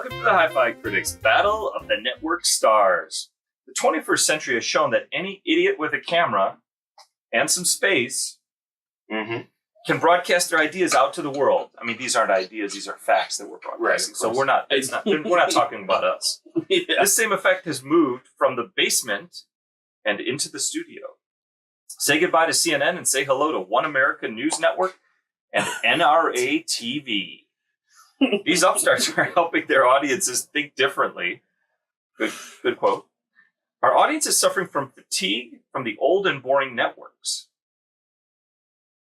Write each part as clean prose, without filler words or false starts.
Welcome to the HiFi Critics Battle of the Network Stars. The 21st century has shown that any idiot with a camera and some space can broadcast their ideas out to the world. I mean, these aren't ideas; these are facts that we're broadcasting. Right, so we're not talking about us. Yeah. This same effect has moved from the basement and into the studio. Say goodbye to CNN and say hello to One America News Network and NRA TV. These upstarts are helping their audiences think differently. Good quote. Our audience is suffering from fatigue from the old and boring networks.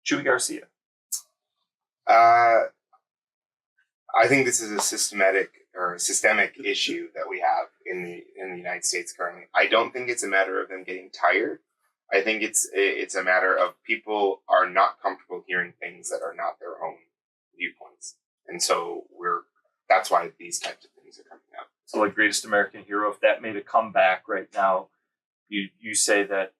Chewy Garcia. I think this is a systemic issue that we have in the United States currently. I don't think it's a matter of them getting tired. I think it's a matter of people are not comfortable hearing things that are not their own viewpoints. And so that's why these types of things are coming out. So like Greatest American Hero, if that made a comeback right now, you say that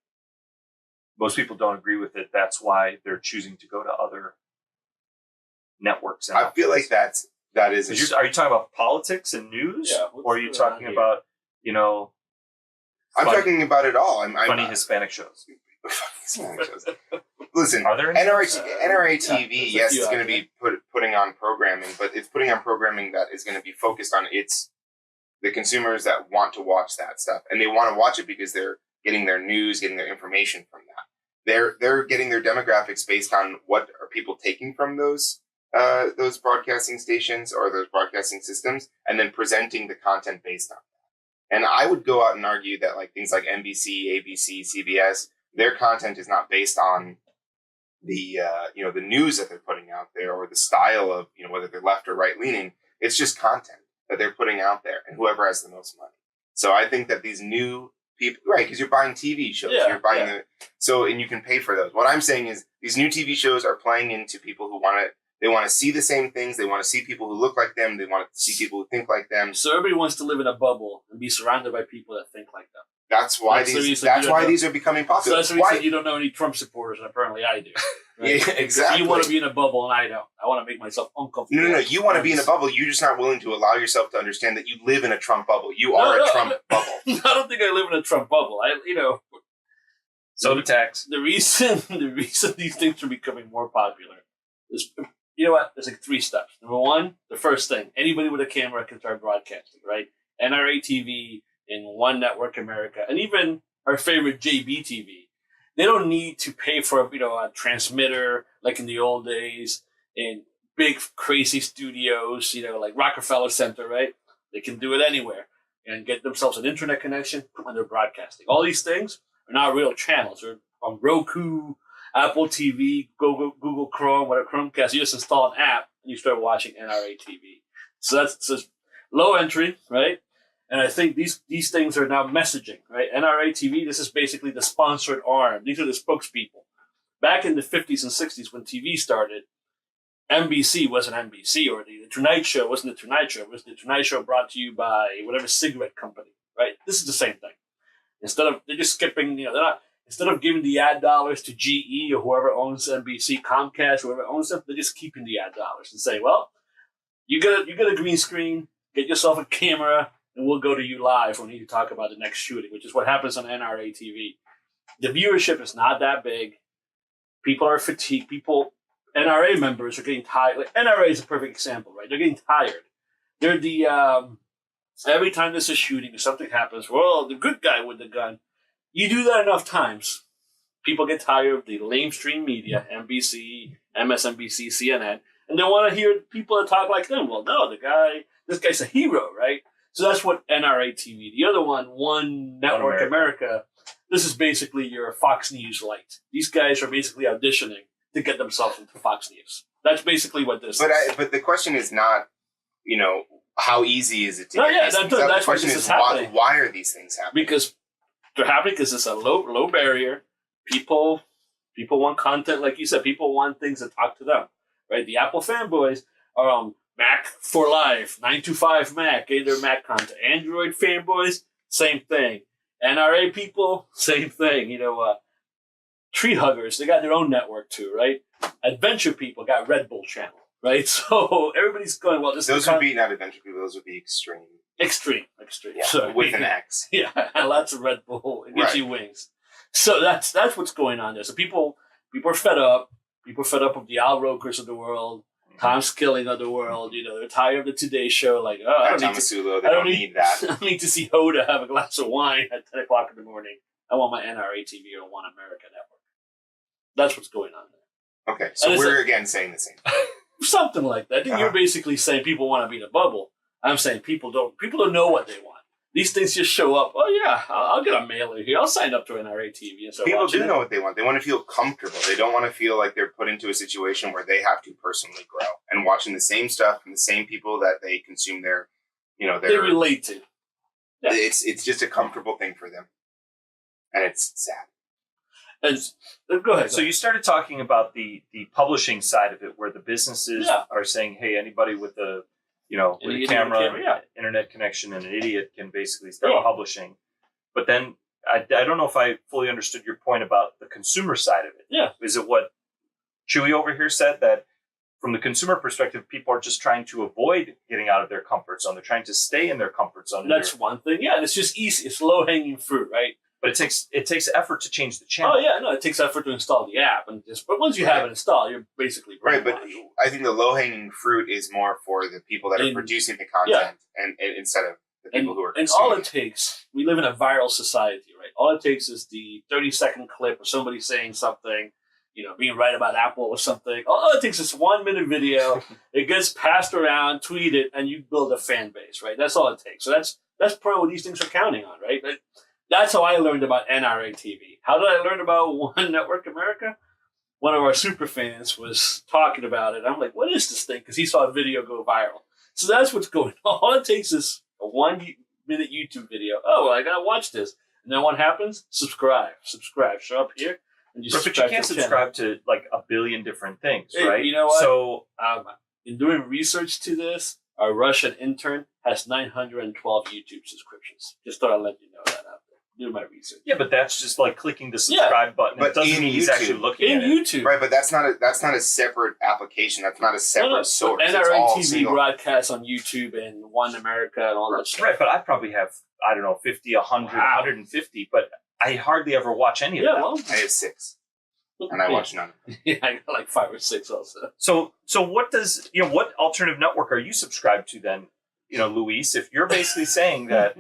most people don't agree with it. That's why they're choosing to go to other networks. I feel like that is. Are you talking about politics and news? Yeah, or are you talking about, I'm talking about it all. Funny Hispanic shows. Hispanic shows. Listen, are there NRA TV, yes, it's going to be putting on programming, but it's putting on programming that is going to be focused on the consumers that want to watch that stuff, and they want to watch it because they're getting their news, getting their information from that. They're getting their demographics based on what are people taking from those broadcasting stations or those broadcasting systems, and then presenting the content based on that. And I would go out and argue that like things like NBC, ABC, CBS, their content is not based on the news that they're putting out there or the style of, whether they're left or right leaning. It's just content that they're putting out there and whoever has the most money. So I think that these new people, right, because you're buying TV shows, you're buying and you can pay for those. What I'm saying is these new TV shows are playing into people who want to see the same things. They want to see people who look like them. They want to see people who think like them. So everybody wants to live in a bubble and be surrounded by people that think like them. That's why these are becoming popular. So that's why you don't know any Trump supporters, and apparently I do. Right? Yeah, exactly. You want to be in a bubble, and I don't. I want to make myself uncomfortable. No. You want to be in a bubble. You're just not willing to allow yourself to understand that you live in a Trump bubble. You are a Trump bubble. I don't think I live in a Trump bubble. Soda tax. The reason these things are becoming more popular is, there's like 3 steps. Number 1, the first thing, anybody with a camera can start broadcasting, right? NRA TV in One Network America, and even our favorite JB TV. They don't need to pay for a transmitter like in the old days in big crazy studios, like Rockefeller Center, right? They can do it anywhere and get themselves an internet connection when they're broadcasting. All these things are not real channels. They're on Roku, Apple TV, Google Chrome, whatever Chromecast. You just install an app and you start watching NRA TV. So that's just low entry, right? And I think these things are now messaging, right? NRA TV, this is basically the sponsored arm. These are the spokespeople. Back in the 50s and 60s when TV started, NBC wasn't NBC, or the Tonight Show wasn't the Tonight Show. It was the Tonight Show brought to you by whatever cigarette company, right? This is the same thing. They're just skipping, instead of giving the ad dollars to GE or whoever owns NBC, Comcast, whoever owns them, they're just keeping the ad dollars and say, well, you get a green screen, get yourself a camera, and we'll go to you live when we need to talk about the next shooting, which is what happens on NRA TV. The viewership is not that big. People are fatigued. NRA members are getting tired. Like, NRA is a perfect example, right? They're getting tired. They're every time there's a shooting or something happens, well, the good guy with the gun. You do that enough times, people get tired of the lamestream media, NBC, MSNBC, CNN, and they want to hear people that talk like them. Well, no, this guy's a hero, right? So that's what NRA TV. The other One Network America, this is basically your Fox News light. These guys are basically auditioning to get themselves into Fox News. That's basically what this is. But the question is not, how easy is it to get these things? That's the question is happening. Why are these things happening? Because they're happening because it's a low barrier. People want content, like you said. People want things that talk to them, right? The Apple fanboys are on Mac for life, 925 Mac, getting their Mac content. Android fanboys, same thing. NRA people, same thing. Tree huggers, they got their own network too, right? Adventure people got Red Bull channel. right? So everybody's going, well, this Those is would be not adventure people. Those would be extreme. extreme. Yeah, So, with an X. Yeah, and lots of Red Bull. It gives you wings. So that's what's going on there. So people are fed up. People are fed up of the Al Rokers of the world, Tom Skilling of the world. They're tired of the Today Show. Like, oh, I don't need that. I don't need to see Hoda have a glass of wine at 10 o'clock in the morning. I want my NRA TV or One America Network. That's what's going on there. Okay, so we're again saying the same thing. Something like that. I think you're basically saying people want to be in a bubble. I'm saying people don't know what they want. These things just show up. Oh yeah, I'll get a mailer here. I'll sign up to NRA TV and start People do it. know what they want. They want to feel comfortable. They don't want to feel like they're put into a situation where they have to personally grow and watching the same stuff from the same people that they consume their, they relate to. Yeah. It's just a comfortable thing for them, and it's sad. And go ahead. So you started talking about the publishing side of it, where the businesses are saying, "Hey, anybody with a with a camera, internet connection, and an idiot can basically start publishing." But then I don't know if I fully understood your point about the consumer side of it. Yeah, is it what Chewy over here said, that from the consumer perspective, people are just trying to avoid getting out of their comfort zone? They're trying to stay in their comfort zone. That's one thing. Yeah, and it's just easy. It's low hanging fruit, right? But it takes effort to change the channel. Oh yeah, no, it takes effort to install the app, but once you have it installed, you're basically right. But I think the low hanging fruit is more for the people that are producing the content, and instead of the people who are consuming. And all it takes, we live in a viral society, right? All it takes is the 30-second clip of somebody saying something, being right about Apple or something. All it takes is 1 minute video. It gets passed around, tweeted, and you build a fan base, right? That's all it takes. So that's probably what these things are counting on, right? That's how I learned about NRA TV. How did I learn about One Network America? One of our super fans was talking about it. I'm like, what is this thing? Because he saw a video go viral. So that's what's going on. All it takes is a 1 minute YouTube video. Oh, well, I got to watch this. And then what happens? Subscribe. Show up here. And you but you can't subscribe to like a billion different things, right? You know what? So in doing research to this, our Russian intern has 912 YouTube subscriptions. Just thought I'd let you know that out there. Do my research. Yeah, but that's just like clicking the subscribe button. But it doesn't mean he's actually looking at YouTube. Right, but that's not a separate application. That's not a separate source. NRA TV broadcasts on YouTube and One America and all that stuff. Right, but I probably have, 50, 100, 150, but I hardly ever watch any of them. Well, I have 6. And I watch none of them. Yeah, I got like 5 or 6 also. So what does, what alternative network are you subscribed to then, Luis? If you're basically saying that,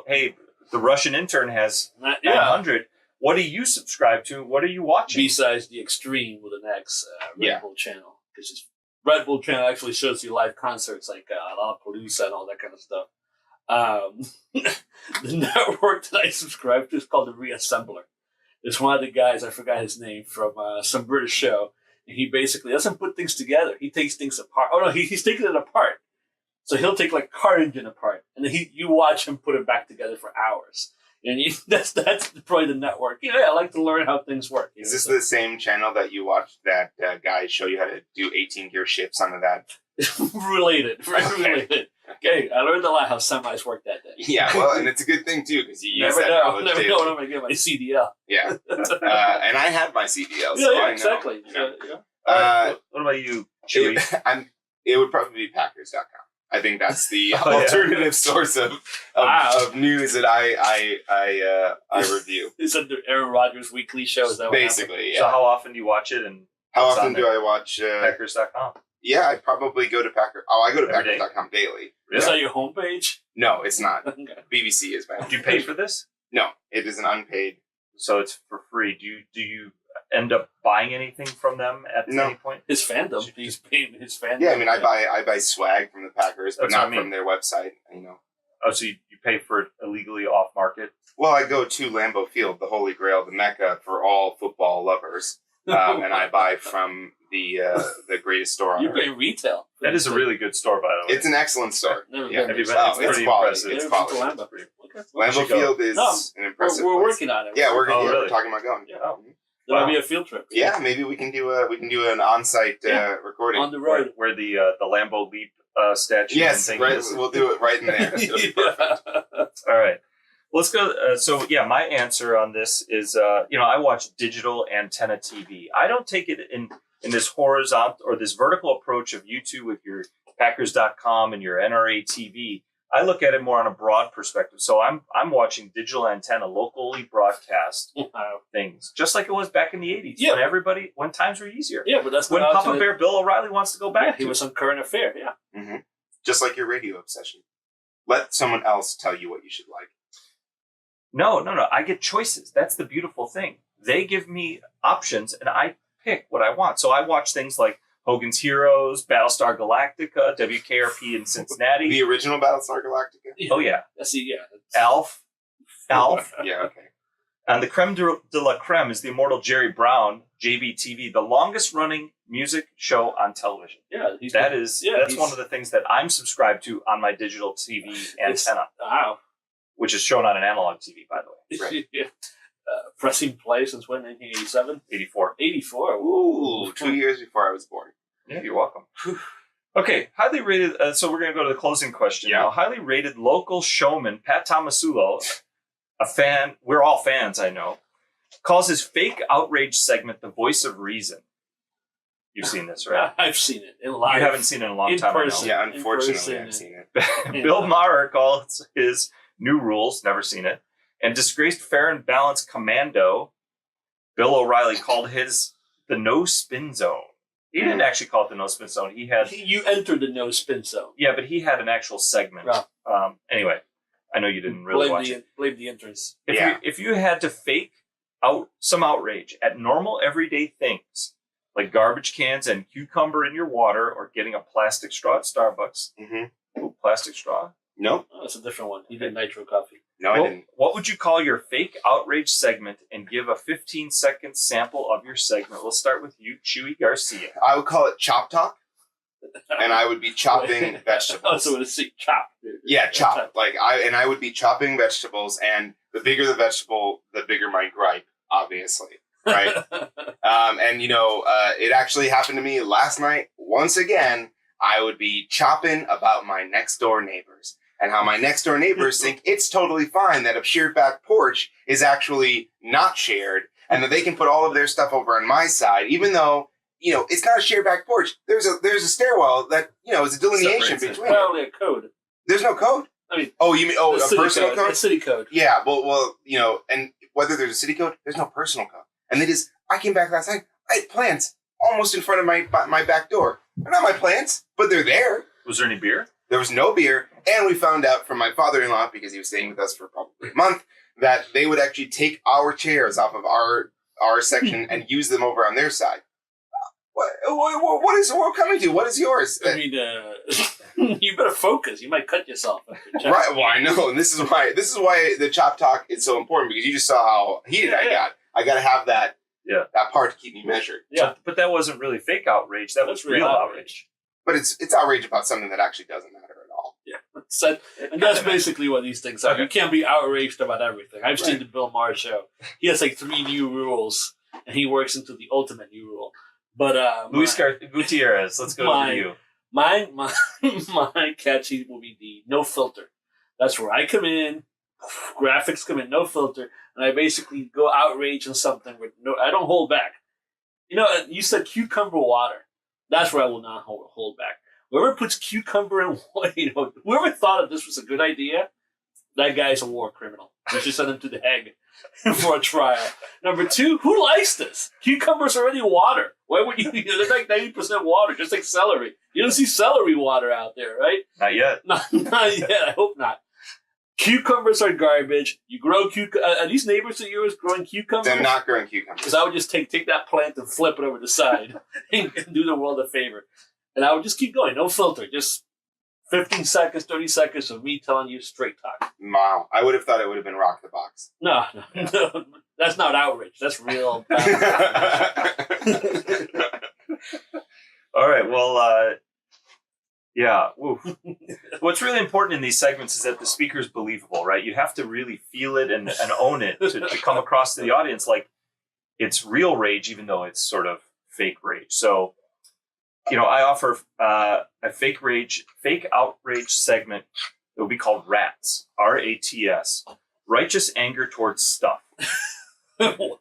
hey, the Russian intern has 900. What do you subscribe to? What are you watching? Besides the Extreme with an X, Red Bull channel. Because Red Bull channel actually shows you live concerts like Lollapalooza and all that kind of stuff. The network that I subscribe to is called The Reassembler. It's one of the guys, I forgot his name, from some British show. And he basically doesn't put things together. He takes things apart. Oh, no, he's taking it apart. So he'll take like a car engine apart, and then you watch him put it back together for hours. And that's probably the network. I like to learn how things work. Is this the same channel that you watched that guy show you how to do 18-gear shifts onto that? Related. Okay, I learned a lot how semis work that day. Yeah, well, and it's a good thing too because you use never that know. knowledge Never too. know when I'm gonna get my CDL. Yeah, and I had my CDL. So I know, exactly. What about you, Chewy? It would probably be Packers.com. I think that's the alternative source of news that I review. It's under Aaron Rodgers' weekly show. Is that basically? Yeah. So how often do you watch it? And how often do I watch Packers.com? Yeah, I probably go to Packers. Oh, I go to Packers.com daily. Is that your homepage? No, it's not. Okay. BBC is my homepage. Do you pay for this? No, it is an unpaid. So it's for free. Do you end up buying anything from them at any point? His fandom. He's paying his fandom. Yeah, I mean, I buy swag from the Packers, but not from their website. Oh, so you pay for it illegally off market? Well, I go to Lambeau Field, the Holy Grail, the Mecca for all football lovers, and I buy from the greatest store on You earth. pay retail. That is a really good store, by the way. It's an excellent store. Yeah, it's pretty impressive. It's quality. Lambeau Field is an impressive. We're place. working on it. Yeah, we're really? talking about going. Yeah. There might be a field trip. Yeah, maybe we can do an on-site recording on the road where the Lambeau Leap statue. Yes, and thing right. is. We'll do it right in there. It'll be perfect. All right. Let's go. My answer on this is, I watch digital antenna TV. I don't take it in in this horizontal or this vertical approach of you two with your Packers.com and your NRA TV, I look at it more on a broad perspective. So I'm watching digital antenna, locally broadcast things, just like it was back in the 80s when times were easier. Yeah, but that's when Papa Bear Bill O'Reilly wants to go back. He was some current affair. Yeah, mm-hmm. Just like your radio obsession. Let someone else tell you what you should like. No. I get choices. That's the beautiful thing. They give me options, and I pick what I want. So I watch things like Hogan's Heroes, Battlestar Galactica, WKRP in Cincinnati. The original Battlestar Galactica? Oh, yeah. Yeah. Alf. Yeah, okay. And the creme de la creme is the immortal Jerry Brown, JBTV, the longest running music show on television. Yeah. That's one of the things that I'm subscribed to on my digital TV antenna. Wow. Which is shown on an analog TV, by the way. Right. Pressing play since when? 1987? 84. 84. Ooh. 2 years before I was born. Yeah, you're welcome. Okay, highly rated. So we're going to go to the closing question now. Highly rated local showman Pat Tomasulo, a fan. We're all fans, I know. Calls his fake outrage segment the voice of reason. You've seen this, right? I've seen it in live. You haven't seen it in a long time. Person. Yeah, unfortunately, I've seen it. Bill Maher calls his New Rules. Never seen it. And disgraced Fair and Balanced Commando, Bill O'Reilly called his the No Spin Zone. He didn't actually call it the No Spin Zone. You entered the No Spin Zone. Yeah, but he had an actual segment. Right. Anyway, I know you didn't really watch it. Blame the entrance. If you had to fake out some outrage at normal everyday things, like garbage cans and cucumber in your water or getting a plastic straw at Starbucks. Mm-hmm. Ooh, plastic straw? Nope. Oh, that's a different one. He did nitro coffee. No, I didn't. What would you call your fake outrage segment and give a 15-second sample of your segment? We'll start with you, Chewy Garcia. I would call it Chop Talk, and I would be chopping vegetables. Oh, so it's chop. Yeah, chop. I would be chopping vegetables, and the bigger the vegetable, the bigger my gripe, obviously. Right? It actually happened to me last night. Once again, I would be chopping about my next door neighbors. And how my next door neighbors think it's totally fine that a shared back porch is actually not shared, and that they can put all of their stuff over on my side, even though, it's not a shared back porch. There's a stairwell that, is a delineation between. Probably a code. There's no code. I mean, you mean a personal code? A city code. Yeah, well, and whether there's a city code, there's no personal code. And I came back last night. I had plants almost in front of my back door. They're not my plants, but they're there. Was there any beer? There was no beer, and we found out from my father-in-law, because he was staying with us for probably a month, that they would actually take our chairs off of our section and use them over on their side. What coming to? What is yours? I mean, you better focus. You might cut yourself. Right. Well, I know, and this is why the Chop Talk is so important, because you just saw how heated I got. I got to have that part to keep me measured. Yeah, but that wasn't really fake outrage. That was real outrage. But it's outrage about something that actually doesn't matter at all. Yeah, and that's basically what these things are. You can't be outraged about everything. I've seen the Bill Maher show. He has 3 new rules, and he works into the ultimate new rule. But Luis Gutierrez, let's go to you. My catchy will be the no filter. That's where I come in, graphics come in, no filter, and I basically go outrage on something with I don't hold back. You said cucumber water. That's where I will not hold back. Whoever puts cucumber in water, whoever thought that this was a good idea, that guy's a war criminal. We should send him to the Hague for a trial. Number 2, who likes this? Cucumber's already water. Why would you? There's 90% water, just like celery. You don't see celery water out there, right? Not yet. Not yet. I hope not. Cucumbers are garbage. You grow are these neighbors of yours growing cucumbers? They're not growing cucumbers. Because I would just take that plant and flip it over the side and do the world a favor. And I would just keep going. No filter. Just 15 seconds, 30 seconds of me telling you straight talk. Wow. I would have thought it would have been Rock the Box. No. That's not outrage. That's real. All right. Well, yeah. What's really important in these segments is that the speaker's believable, right? You have to really feel it and own it to come across to the audience like it's real rage, even though it's sort of fake rage. So, I offer a fake outrage segment that will be called RATS, RATS, righteous anger towards stuff. Wow.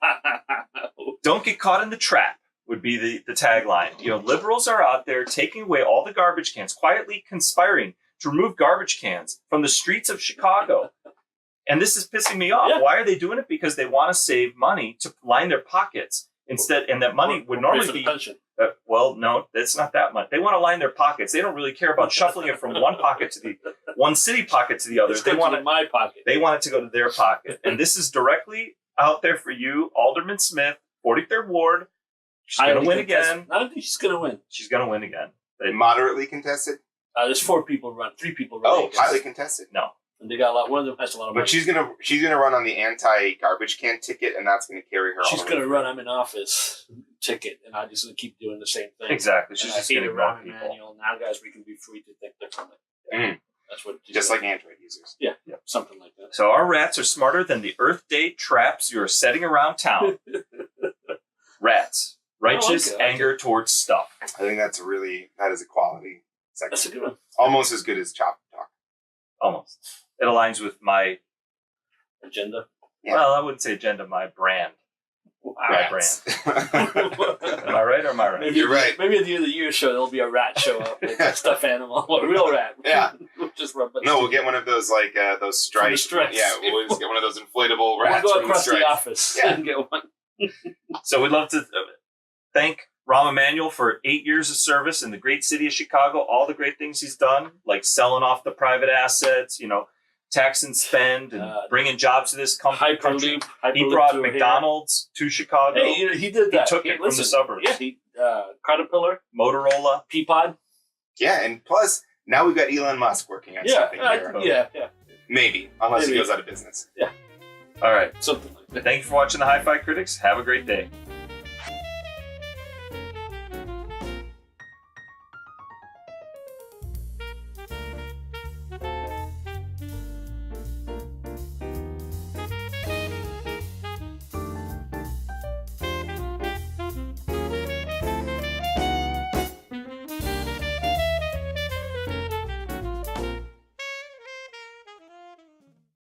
Don't get caught in the trap would be the tagline. You know, liberals are out there taking away all the garbage cans, quietly conspiring to remove garbage cans from the streets of Chicago. And this is pissing me off. Yeah. Why are they doing it? Because they want to save money to line their pockets instead, and that money would normally be. Well, no, it's not that much. They want to line their pockets. They don't really care about shuffling it from one pocket to one city pocket to the other. They want it in my pocket. They want it to go to their pocket, and this is directly out there for you, Alderman Smith, 43rd Ward. She's going to win again. I don't think she's going to win. She's going to win again. Moderately contested. There's 4 people run. 3 people run. Oh, highly contested. No. And they got a lot. One of them has a lot of money. But she's gonna run on the anti-garbage can ticket, and that's gonna carry her. She's gonna run. I'm in office ticket, and I'm just gonna keep doing the same thing. Exactly. She's just getting getting Rahm people. Emanuel. Now, guys, we can be free to think differently. That's what. Just like Android users. Yeah, something like that. So our rats are smarter than the Earth Day traps you're setting around town. Rats, righteous anger towards stuff. I think that is a quality section. That's a good one. Almost as good as Chop Talk. Almost. It aligns with my agenda. Yeah. Well, I wouldn't say agenda. My brand. My brand. Am I right or am I right? Maybe, You're right. Maybe at the end of the year show, there'll be a rat show up, like a stuffed animal, a real rat. Yeah. Just rub it. No, we'll get one of those those stripes. Yeah, we'll just get one of those inflatable rats. We'll go across from the the office and get one. So we'd love to thank Rahm Emanuel for 8 years of service in the great city of Chicago. All the great things he's done, like selling off the private assets, tax and spend, and bringing jobs to this country. Hyperloop. He brought McDonald's to Chicago. Hey, he did that. He took it from the suburbs. Yeah, Caterpillar, Motorola, Peapod. Yeah, and plus now we've got Elon Musk working on something here. Yeah. Maybe, unless he goes out of business. Yeah. All right. Something like that. Thank you for watching the Hi-Fi Critics. Have a great day.